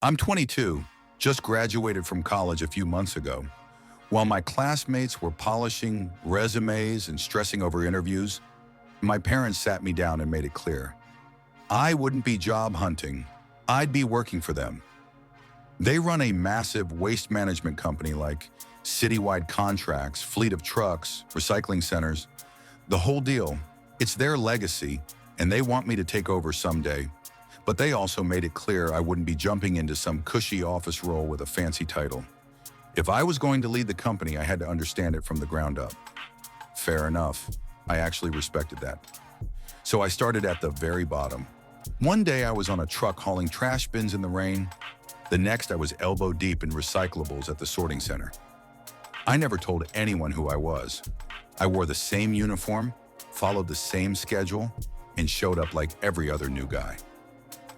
I'm 22, just graduated from college a few months ago. While my classmates were polishing resumes and stressing over interviews, my parents sat me down and made it clear. I wouldn't be job hunting, I'd be working for them. They run a massive waste management company like citywide contracts, fleet of trucks, recycling centers, the whole deal. It's their legacy, and they want me to take over someday. But they also made it clear I wouldn't be jumping into some cushy office role with a fancy title. If I was going to lead the company, I had to understand it from the ground up. Fair enough. I actually respected that. So I started at the very bottom. One day I was on a truck hauling trash bins in the rain. The next I was elbow deep in recyclables at the sorting center. I never told anyone who I was. I wore the same uniform, followed the same schedule, and showed up like every other new guy.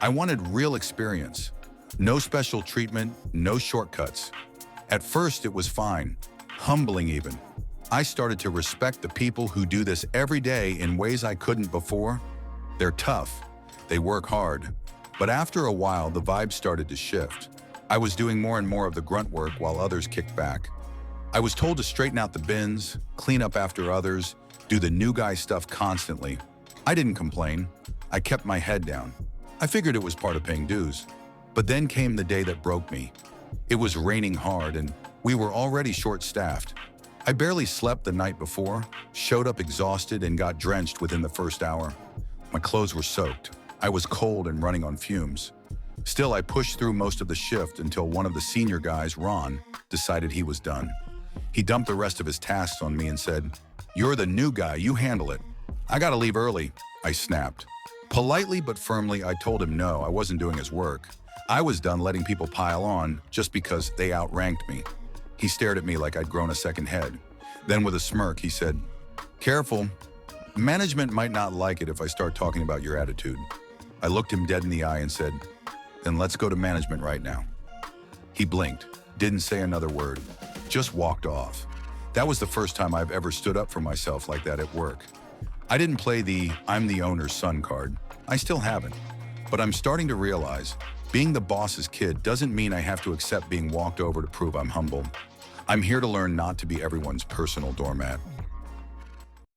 I wanted real experience. No special treatment, no shortcuts. At first it was fine, humbling even. I started to respect the people who do this every day in ways I couldn't before. They're tough, they work hard. But after a while, the vibe started to shift. I was doing more and more of the grunt work while others kicked back. I was told to straighten out the bins, clean up after others, do the new guy stuff constantly. I didn't complain. I kept my head down. I figured it was part of paying dues. But then came the day that broke me. It was raining hard and we were already short-staffed. I barely slept the night before, showed up exhausted and got drenched within the first hour. My clothes were soaked. I was cold and running on fumes. Still, I pushed through most of the shift until one of the senior guys, Ron, decided he was done. He dumped the rest of his tasks on me and said, "You're the new guy, you handle it." "I gotta leave early," I snapped. Politely but firmly, I told him no, I wasn't doing his work. I was done letting people pile on just because they outranked me. He stared at me like I'd grown a second head. Then with a smirk, he said, "Careful. Management might not like it if I start talking about your attitude." I looked him dead in the eye and said, "Then let's go to management right now." He blinked, didn't say another word, just walked off. That was the first time I've ever stood up for myself like that at work. I didn't play the "I'm the owner's son" card. I still haven't. But I'm starting to realize being the boss's kid doesn't mean I have to accept being walked over to prove I'm humble. I'm here to learn not to be everyone's personal doormat.